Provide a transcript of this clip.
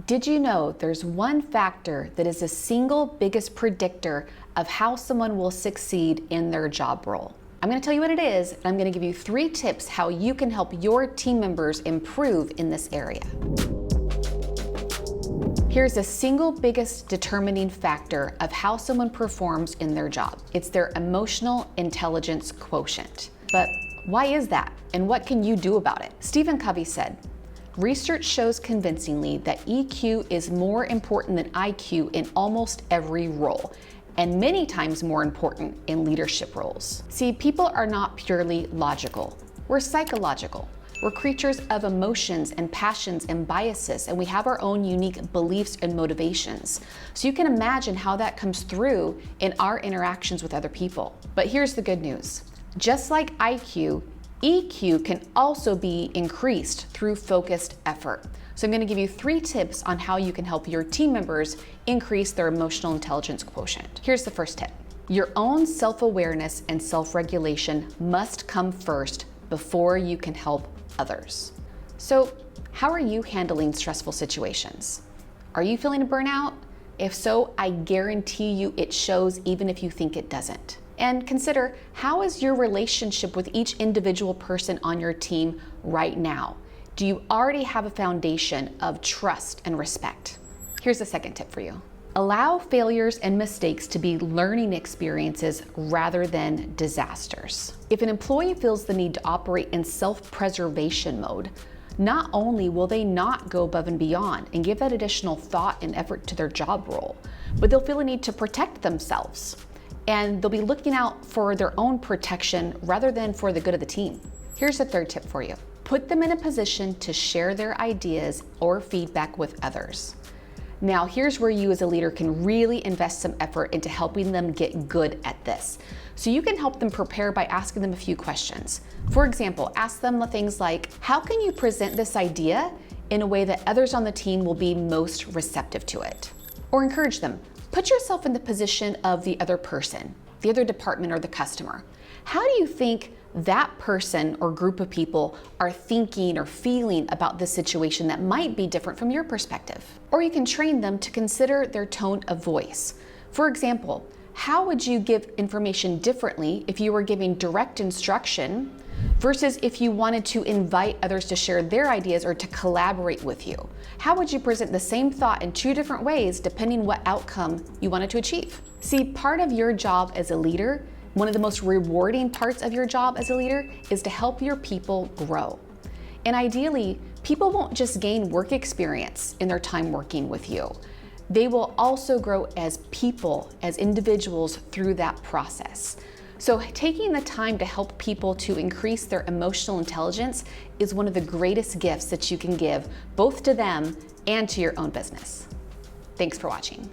Did you know there's one factor that is the single biggest predictor of how someone will succeed in their job role? I'm going to tell you what it is, and I'm going to give you 3 tips how you can help your team members improve in this area. Here's the single biggest determining factor of how someone performs in their job. It's their emotional intelligence quotient. But why is that? And what can you do about it? Stephen Covey said, "Research shows convincingly that EQ is more important than IQ in almost every role, and many times more important in leadership roles." See, people are not purely logical. We're psychological. We're creatures of emotions and passions and biases, and we have our own unique beliefs and motivations. So you can imagine how that comes through in our interactions with other people. But here's the good news. Just like IQ, EQ can also be increased through focused effort. So I'm going to give you 3 tips on how you can help your team members increase their emotional intelligence quotient. Here's the first tip. Your own self-awareness and self-regulation must come first before you can help others. So how are you handling stressful situations? Are you feeling a burnout? If so, I guarantee you it shows even if you think it doesn't. And consider, how is your relationship with each individual person on your team right now? Do you already have a foundation of trust and respect? Here's the second tip for you. Allow failures and mistakes to be learning experiences rather than disasters. If an employee feels the need to operate in self-preservation mode, not only will they not go above and beyond and give that additional thought and effort to their job role, but they'll feel a need to protect themselves. And they'll be looking out for their own protection rather than for the good of the team. Here's the third tip for you. Put them in a position to share their ideas or feedback with others. Now, here's where you as a leader can really invest some effort into helping them get good at this. So you can help them prepare by asking them a few questions. For example, ask them things like, how can you present this idea in a way that others on the team will be most receptive to it? Or encourage them. Put yourself in the position of the other person, the other department or the customer. How do you think that person or group of people are thinking or feeling about this situation that might be different from your perspective? Or you can train them to consider their tone of voice. For example, how would you give information differently if you were giving direct instruction versus if you wanted to invite others to share their ideas or to collaborate with you? How would you present the same thought in 2 different ways depending what outcome you wanted to achieve? See, part of your job as a leader, one of the most rewarding parts of your job as a leader, is to help your people grow. And ideally, people won't just gain work experience in their time working with you. They will also grow as people, as individuals through that process. So taking the time to help people to increase their emotional intelligence is one of the greatest gifts that you can give both to them and to your own business. Thanks for watching.